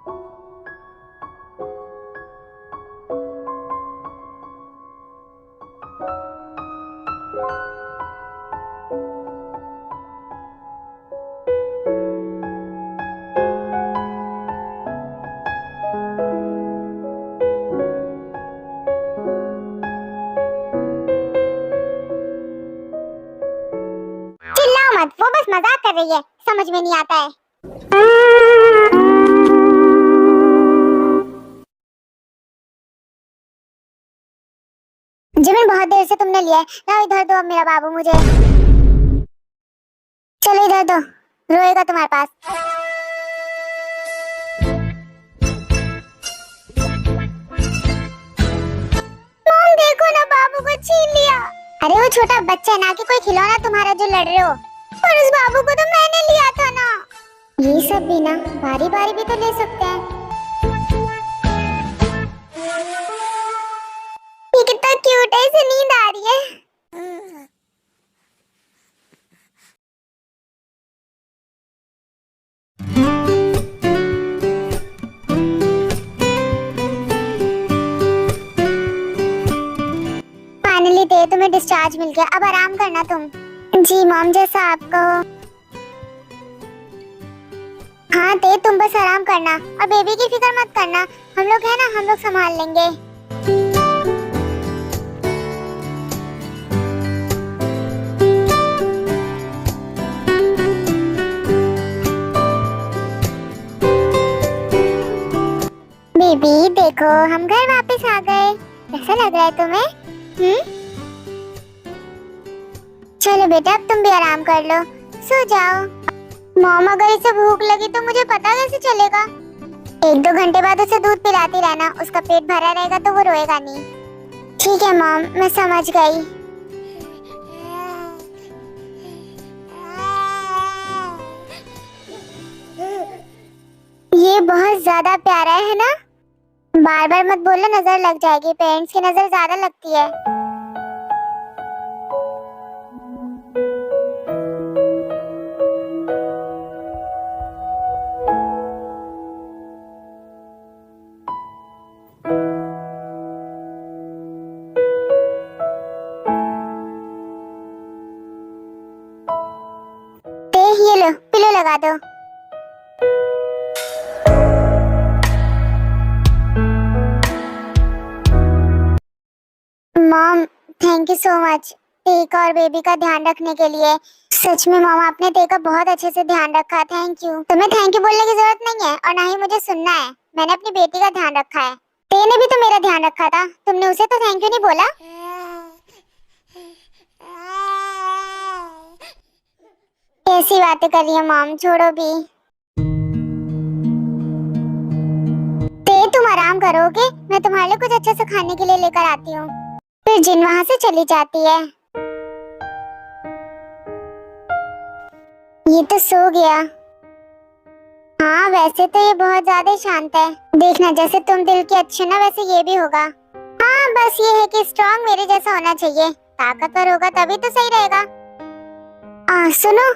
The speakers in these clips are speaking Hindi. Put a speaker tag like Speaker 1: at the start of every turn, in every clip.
Speaker 1: चिल्लाओ मत, वो बस मजाक कर रही है, समझ में नहीं आता है। जिमिन बहुत देर से तुमने लिया है, लाओ इधर दो अब मेरा बाबू मुझे। चलो इधर दो, रोएगा तुम्हारे पास। मॉम देखो ना, बाबू को छीन लिया। अरे वो छोटा बच्चा है ना कि कोई खिलौना तुम्हारा जो लड़ रहे हो। पर उस बाबू को तो मैंने लिया था ना। ये सब भी ना बारी बारी भी तो ले सकते हैं। ये कितना क्यूट है, इसे नींद आ रही है। फाइनली दे, तुम्हें डिस्चार्ज मिल गया, अब आराम करना तुम। जी मॉम, जैसा आप कहो। हाँ दे, तुम बस आराम करना और बेबी की फिक्र मत करना, हम लोग है ना, हम लोग संभाल लेंगे। बेबी देखो, हम घर वापस आ गए। कैसा लग रहा है तुम्हें? चलो बेटा, अब तुम भी आराम कर लो, सो जाओ। मॉम अगर इसे भूख लगी तो मुझे पता कैसे चलेगा? 1-2 घंटे बाद उसे दूध पिलाती रहना, उसका पेट भरा रहेगा तो वो रोएगा नहीं। ठीक है मॉम, मैं समझ गई। ये बहुत ज्यादा प्यारा है ना? बार बार मत बोलो, नजर लग जाएगी, पेरेंट्स की नजर ज्यादा लगती है। ये लो, पिलो लगा दो। Mom thank you so much, take और बेबी का ध्यान रखने के लिए। सच में मॉम, आपने टेक का बहुत अच्छे से ध्यान रखा, थैंक यू। तुम्हें थैंक यू बोलने की जरूरत नहीं है और ना ही मुझे सुनना है, मैंने अपनी बेटी का ध्यान रखा है। ते ने भी तो मेरा ध्यान रखा था, तुमने उसे तो थैंक यू नहीं बोला। कैसी बातें कर रही है मॉम, छोड़ो भी। ते तुम आराम करोगे, मैं तुम्हारे लिए कुछ अच्छा सा खाने के लिए लेकर आती हूँ। फिर जिन वहाँ से चली जाती है। ये तो सो गया। हाँ वैसे तो ये बहुत ज्यादा शांत है, देखना जैसे तुम दिल की अच्छी ना वैसे ये भी होगा। हाँ बस ये है कि स्ट्रॉन्ग मेरे जैसा होना चाहिए, ताकतवर होगा तभी तो सही रहेगा। सुनो,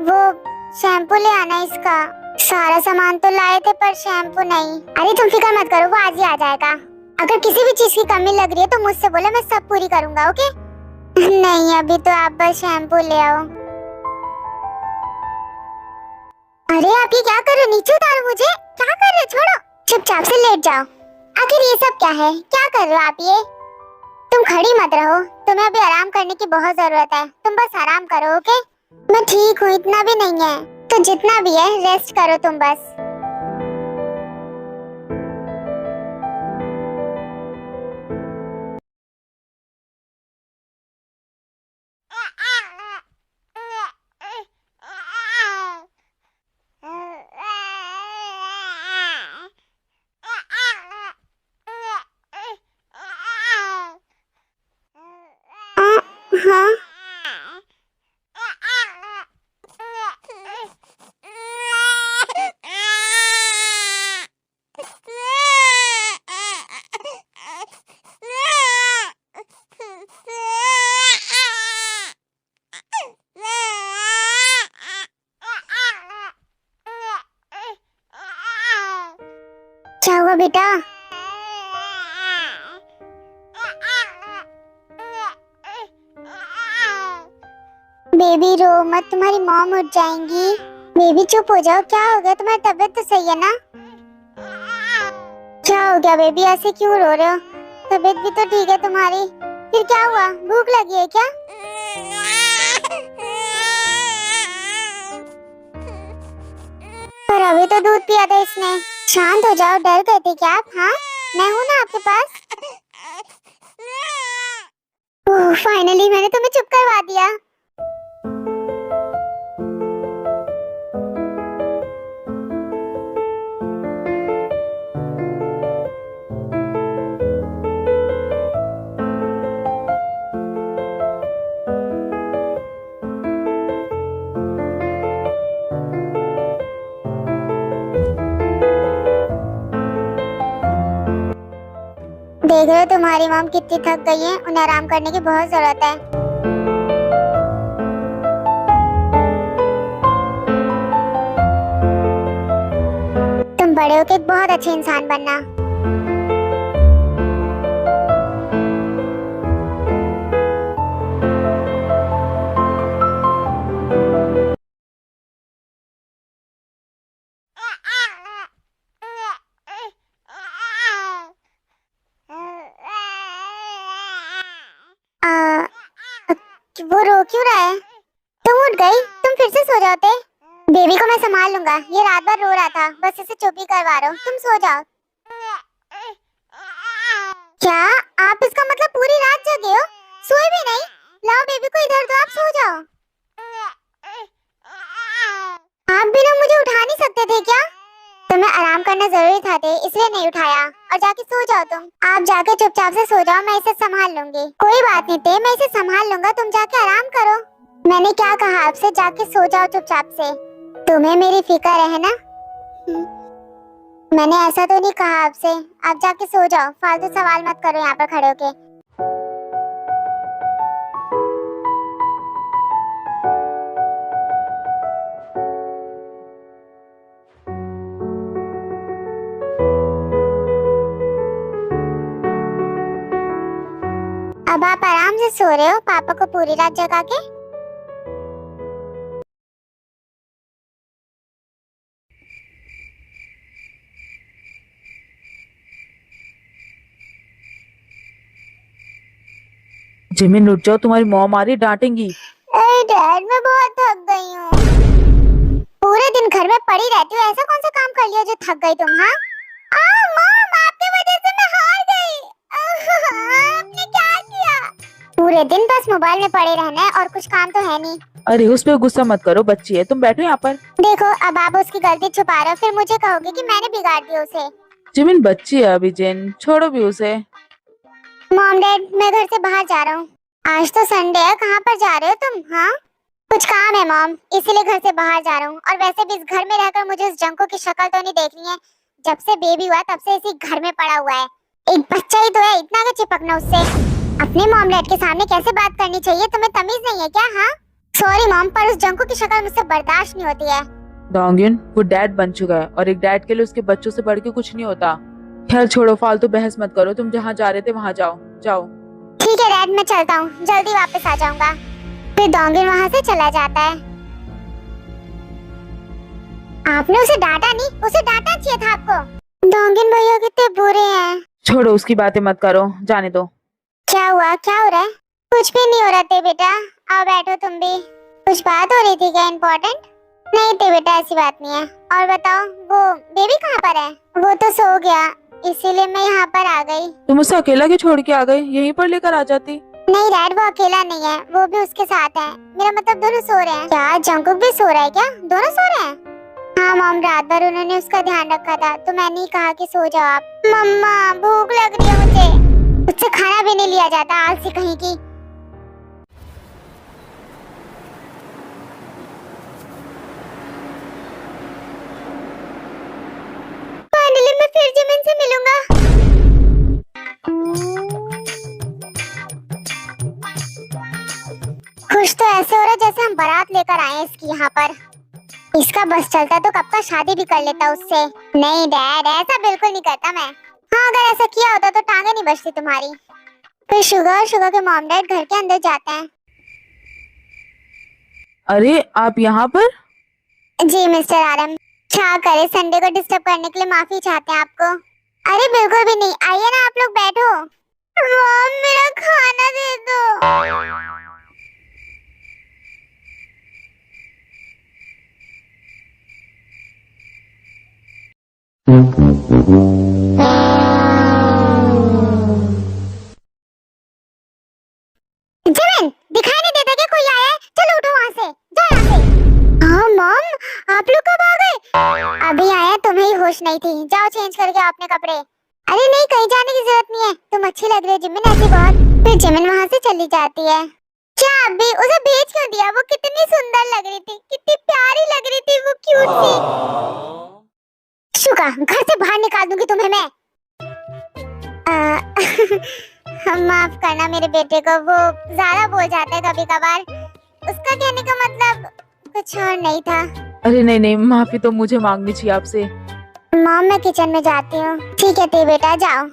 Speaker 1: वो शैम्पू ले आना इसका। सारा सामान तो लाए थे पर शैम्पू नहीं। अरे तुम फिक्र मत करो, वो आज ही आ जाएगा। अगर किसी भी चीज की कमी लग रही है तो मुझसे बोलो, मैं सब पूरी करूंगा, ओके? नहीं अभी तो आप बस शैम्पू ले आओ। अरे आप ये क्या कर रहे हो, नीचे उतारो मुझे, क्या कर रहे हो, छोड़ो। चुपचाप से लेट जाओ। आखिर ये सब क्या है, क्या कर रहे हो आप ये? तुम खड़ी मत रहो, तुम्हें अभी आराम करने की बहुत जरूरत है, तुम बस आराम करो, ओके? मैं ठीक हूँ, इतना भी नहीं है, तो जितना भी है रेस्ट करो तुम बस। हाँ क्या हुआ बेटा? बेबी रो मत, तुम्हारी मॉम उठ जाएंगी। बेबी चुप हो जाओ, क्या हो गया? तुम्हारी तबीयत तो सही है ना? क्या हो गया बेबी, ऐसे क्यों रो रहे हो? तबीयत भी तो ठीक है तुम्हारी, फिर क्या हुआ? भूख लगी है क्या? पर अभी तो दूध पिया था इसने। शांत हो जाओ, डर गए थे क्या आप? हाँ, मैं हूँ ना आपके पास। ओह, फाइनली मैंने तुम्हें चुप करवा दिया। देख रहे हो तुम्हारी मॉम कितनी थक गई है, उन्हें आराम करने की बहुत जरूरत है। तुम बड़े होके एक बहुत अच्छे इंसान बनना। वो रो क्यों रहा है? तुम उठ गई? तुम फिर से सो जाते। बेबी को मैं संभाल लूंगा, ये रात भर रो रहा था, बस इसे चुप ही करवा रहा हूँ। तुम सो जाओ। क्या आप इसका मतलब पूरी रात जगे हो, सोए भी नहीं? लाओ बेबी को इधर दो, आप सो जाओ। आप भी ना मुझे उठा नहीं सकते थे क्या? तुम्हें आराम करना जरूरी था, इसलिए नहीं उठाया। और जाके सो जाओ तुम। आप जाके चुपचाप से सो जाओ, मैं इसे संभाल लूंगी। कोई बात नहीं थे, मैं इसे संभाल लूंगा, तुम जाके आराम करो। मैंने क्या कहा आपसे? जाके सो जाओ चुपचाप से। तुम्हें मेरी फिक्र है ना? मैंने ऐसा तो नहीं कहा आपसे। आप जाके सो जाओ, फालतू सवाल मत करो यहाँ पर खड़े होके। अब आप आराम से सो रहे हो, पापा को पूरी रात जगा के।
Speaker 2: जिमिन उठ जाओ, तुम्हारी मॉम आ रही, डांटेंगी।
Speaker 1: अरे डैड, मैं बहुत थक गई हूँ। पूरे दिन घर में पड़ी रहती हूँ, ऐसा कौन सा काम कर लिया जो थक गई तुम? हाँ, मॉम, आपकी वजह से मैं हार गई। आपने क्या किया? पूरे दिन बस मोबाइल में पड़े रहना है और कुछ काम तो है नहीं।
Speaker 2: अरे उस पे गुस्सा मत करो, बच्ची है, तुम बैठो यहाँ पर।
Speaker 1: देखो, अब आप उसकी गलती छुपा रहे हो, फिर मुझे कहोगे कि मैंने बिगाड़ दिया उसे।
Speaker 2: जिमिन बच्ची है अभी, जिन छोड़ो भी उसे।
Speaker 1: मॉम डैड, मैं घर से बाहर जा रहा हूँ। आज तो संडे है, कहाँ पर जा रहे हो तुम? हाँ, कुछ काम है मॉम, इसीलिए घर से बाहर जा रहा हूँ। और वैसे भी इस घर में रहकर मुझे उस जंको की शक्ल तो नहीं देखनी है। जब से बेबी हुआ तब से इसी घर में पड़ा हुआ है। एक बच्चा ही तो है, इतना क्या चिपकना उससे? अपने मॉम डैड के सामने कैसे बात करनी चाहिए, तुम्हें तमीज नहीं है क्या? हाँ, सॉरी मॉम, पर उस जंको की शक्ल मुझसे बर्दाश्त नहीं होती है।
Speaker 2: डोंगिन वो डैड बन चुका है और एक डैड के लिए उसके बच्चों से बढ़ के कुछ नहीं होता। खैर छोड़ो, फालतू बहस मत करो, तुम जहाँ जा रहे थे वहाँ जाओ जाओ।
Speaker 1: ठीक है डैड, मैं चलता हूँ, जल्दी वापस आ जाऊंगा। फिर डोंगिन वहाँ से चला जाता है। आपने उसे डांटा नहीं, उसे डांटना चाहिए था आपको। डोंगिन भैया कितने बुरे हैं।
Speaker 2: छोड़ो उसकी बातें मत करो, जाने दो।
Speaker 1: क्या हुआ, क्या हो रहा है? कुछ भी नहीं हो रहा थे बेटा, आओ बैठो तुम भी। कुछ बात हो रही थी क्या इम्पोर्टेंट? नहीं थे बेटा, ऐसी बात नहीं है। और बताओ, वो बेबी कहाँ पर है? वो तो सो गया, इसीलिए मैं यहाँ पर आ गई।
Speaker 2: तुम उसे अकेला क्यों छोड़ के आ गए? यहीं पर लेकर आ जाती।
Speaker 1: नहीं डैड, वो अकेला नहीं है, वो भी उसके साथ है। मेरा मतलब दोनों सो रहे हैं। क्या जंकुक भी सो रहा है क्या? दोनों सो रहे हैं? हाँ मॉम, रात भर उन्होंने उसका ध्यान रखा था, तो मैंने ही कहा कि सो जाओ आप। मम्मा, भूख लग रही है मुझे। मुझसे खाना भी नहीं लिया जाता, आलसी कहीं की। फाइनली मैं फिर जिमिन से मिलूंगा। खुश तो ऐसे हो रहा जैसे हम बारात लेकर आए इसकी यहाँ पर। इसका बस चलता तो कब का शादी भी कर लेता उससे। नहीं डैड, ऐसा बिल्कुल नहीं करता मैं। हाँ, अगर ऐसा किया होता तो टांगे नहीं बचती तुम्हारी। फिर शुगर और शुगर के मॉम डैड घर के अंदर जाते हैं।
Speaker 2: अरे आप यहाँ पर?
Speaker 1: जी मिस्टर आरम, क्या करे, संडे को डिस्टर्ब करने के लिए माफी चाहते हैं आपको। अरे बिल्कुल भी नहीं, आइए ना, आप लोग बैठो। मॉम, मेरा खाना दे दो। जिमिन, दिखाई नहीं देता कि कोई आया है? चलो उठो वहाँ से, जाओ यहाँ से। हाँ मॉम, आप लोग कब आ गए? अभी आया, तुम्हें ही होश नहीं थी। जाओ चेंज करके आओ अपने कपड़े। अरे नहीं, कहीं जाने की जरूरत नहीं है, तुम अच्छी लग रही हो जिमिन ऐसी बहुत। फिर जिमिन वहाँ से चली जाती है। क्या अभी उसे भेज क्यों दिया? वो कितनी सुंदर लग रही थी, कितनी प्यारी लग रही थी, वो क्यूट सी। शुगा, घर से बाहर निकाल दूंगी तुम्हें मैं। माफ करना मेरे बेटे को, वो ज्यादा बोल जाता है कभी कभार। उसका कहने का मतलब कुछ और नहीं था।
Speaker 2: अरे नहीं नहीं, माफी तो मुझे मांगनी चाहिए आपसे।
Speaker 1: मॉम, मैं किचन में जाती हूँ। ठीक है ते बेटा, जाओ।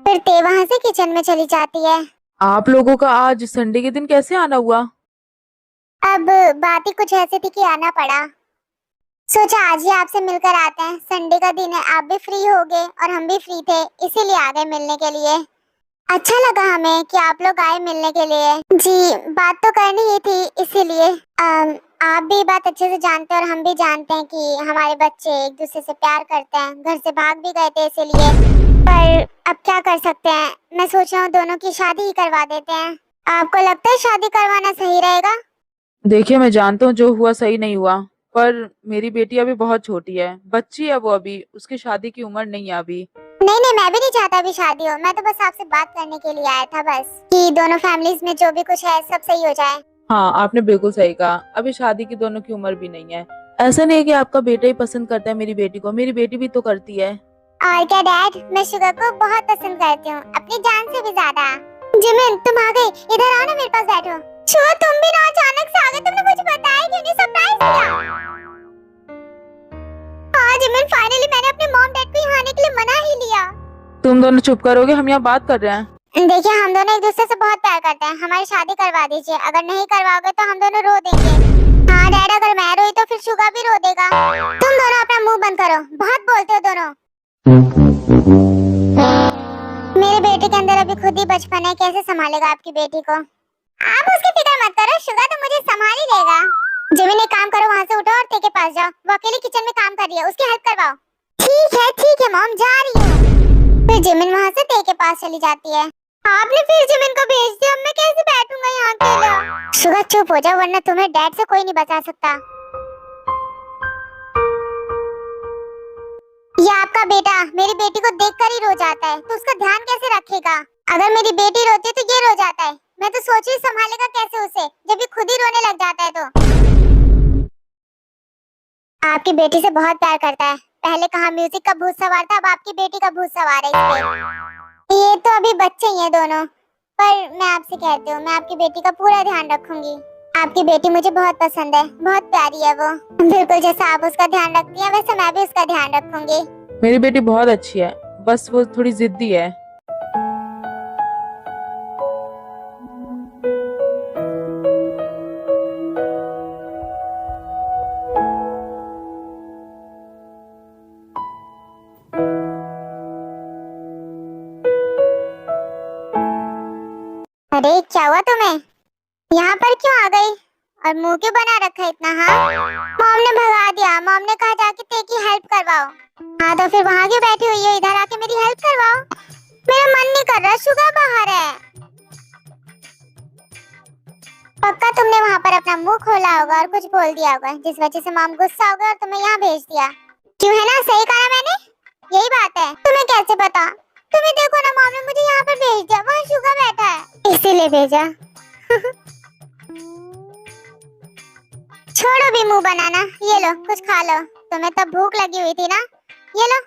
Speaker 1: फिर ते वहाँ से किचन में चली जाती है।
Speaker 2: आप लोगों का आज संडे के दिन कैसे आना हुआ?
Speaker 1: अब बात ही कुछ ऐसी थी कि आना पड़ा। सोचा आज ही आपसे मिलकर आते हैं, संडे का दिन है, आप भी फ्री होगे और हम भी फ्री थे, इसीलिए आ गए मिलने के लिए। अच्छा लगा हमें कि आप लोग आए मिलने के लिए। जी, बात तो करनी ही थी, इसीलिए। आप भी बात अच्छे से जानते हैं और हम भी जानते हैं कि हमारे बच्चे एक दूसरे से प्यार करते हैं, घर से भाग भी गए थे इसीलिए। पर अब क्या कर सकते हैं, मैं सोच रहा हूँ दोनों की शादी ही करवा देते हैं। आपको लगता है शादी करवाना सही रहेगा?
Speaker 2: देखिए, मैं जानता हूँ जो हुआ सही नहीं हुआ, पर मेरी बेटी अभी बहुत छोटी है, बच्ची है वो, अभी उसकी शादी की उम्र नहीं है अभी।
Speaker 1: नहीं नहीं, मैं भी नहीं चाहता अभी शादी हो। मैं तो बस आपसे बात करने के लिए आया था, बस कि दोनों फैमिलीज में जो भी कुछ है सब सही हो जाए।
Speaker 2: हाँ, आपने बिल्कुल सही कहा, अभी शादी की दोनों की उम्र भी नहीं है। ऐसा नहीं है कि आपका बेटा ही पसंद करता है मेरी बेटी को, मेरी बेटी भी तो करती है।
Speaker 1: और क्या डैड, मैं शुगर को बहुत पसंद करती हूँ, अपनी जान से भी ज्यादा। जिमिन, तुम आ गए, इधर आओ ना, मेरे पास बैठो। शुगर, तुम भी ना अचानक से आ गए, तुमने मुझे बताया क्यों नहीं? सरप्राइज दिया। हाँ जिमिन, फाइनली मैंने अपने मॉम डैड को यहाँ आने के लिए मना ही लिया।
Speaker 2: तुम दोनों चुप करोगे? हम यहाँ बात कर रहे हैं।
Speaker 1: देखिए, हम दोनों एक दूसरे से बहुत प्यार करते हैं, हमारी शादी करवा दीजिए। अगर नहीं करवाओगे तो हम दोनों रो देंगे। हाँ डैड, अगर मैं रोई तो फिर शुगर भी रो देगा। तुम दोनों अपना मुंह बंद करो, बहुत बोलते हो दोनों। मेरे बेटे के अंदर अभी खुद ही बचपन है, कैसे संभालेगा आपकी बेटी को? आप उसकी फिक्र मत करो, शुगर तो मुझे संभाल ही लेगा। जिमिन, एक काम करो, वहाँ से उठो और ते के पास जाओ, वो अकेले किचन में काम कर रही है, उसकी हेल्प करवाओ। ठीक है मॉम, जा रही हूँ। फिर जिमिन वहाँ से ते के पास चली जाती है। आपने फिर जिमिन को भेज दिया, अब मैं कैसे बैठूंगा यहाँ अकेला? शुगर चुप हो जाओ, वरना तुम्हें डैड से कोई नहीं बचा सकता। ये आपका बेटा मेरी बेटी को देखकर ही रो जाता है, तो उसका ध्यान कैसे रखेगा? अगर मेरी बेटी रोती है तो ये रो जाता है, मैं तो सोच रही संभालेगा कैसे उसे, जब ये खुद ही रोने लग जाता है। तो आपकी बेटी से बहुत प्यार करता है। पहले कहाँ म्यूजिक का भूत सवार था, अब आपकी बेटी का भूत सवार है इस पे। ये तो अभी बच्चे ही हैं दोनों, पर मैं आपसे कहती हूँ, मैं आपकी बेटी का पूरा ध्यान रखूंगी। आपकी बेटी मुझे बहुत पसंद है, बहुत प्यारी है वो। बिल्कुल जैसा आप उसका ध्यान रखती हैं, वैसे मैं भी उसका ध्यान रखूंगी।
Speaker 2: मेरी बेटी बहुत अच्छी है, बस वो थोड़ी जिद्दी है।
Speaker 1: अरे क्या हुआ तुम्हें? यहाँ पर क्यों आ गई? और मुंह क्यों बना रखा है इतना? हाँ, मॉम ने भगा दिया, मॉम ने कहा जाके ते की हेल्प करवाओ। हाँ तो फिर वहाँ क्यों बैठी हुई हो? इधर आके मेरी हेल्प करवाओ। मेरा मन नहीं कर रहा, शुगर बाहर है। पक्का तुमने वहाँ पर अपना मुंह खोला होगा और कुछ बोल दिया होगा, जिस वजह से मॉम गुस्सा हो गई और तुम्हें यहाँ भेज दिया। क्यों, है ना? सही कहा मैंने, यही बात है। तुम्हें कैसे पता? तुम्हें देखो ना, मॉम ने मुझे यहाँ पर भेज दिया, वहाँ शुगर बैठा है, इसीलिए भेजा। छोड़ो भी मुंह बनाना, ये लो कुछ खा लो। तुम्हें तब भूख लगी हुई थी ना, ये लो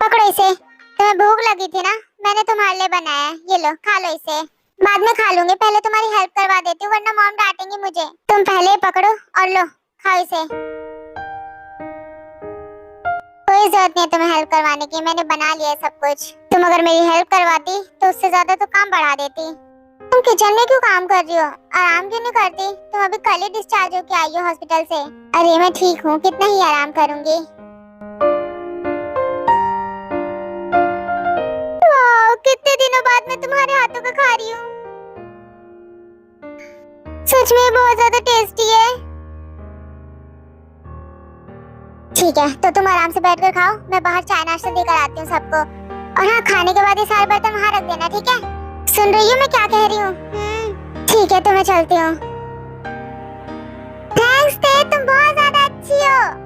Speaker 1: पकड़ो इसे। तुम्हें भूख लगी थी ना, मैंने तुम्हारे लिए बनाया है, ये लो खा लो इसे। बाद में खा लूंगी, पहले तुम्हारी हेल्प करवा देती हूँ, वरना मॉम डांटेंगी मुझे। तुम पहले पकड़ो और लो, खाओ इसे। कोई जरूरत नहीं है तुम्हें हेल्प करवाने की, मैंने बना लिया है सब कुछ। तुम अगर मेरी हेल्प करवाती तो उससे ज्यादा तो काम बढ़ा देती। तुम किचन में क्यों काम कर रही हो, आराम क्यों नहीं करती? तुम अभी कल ही डिस्चार्ज होके आई हो हॉस्पिटल से। अरे मैं ठीक हूँ, कितना ही आराम करूंगी। वाह, कितने दिनों बाद मैं तुम्हारे हाथों का खा रही हूँ। सच में बहुत ज्यादा टेस्टी है। ठीक है, तो तुम आराम से बैठकर खाओ, मैं बाहर चाय नाश्ता देकर आती हूँ सबको। और हाँ, खाने के बाद ये सारे बर्तन वहाँ रख देना, ठीक है? सुन रही हो मैं क्या कह रही हूँ? ठीक है, तो मैं चलती हूँ। थैंक्स ते, तुम बहुत ज्यादा अच्छी हो।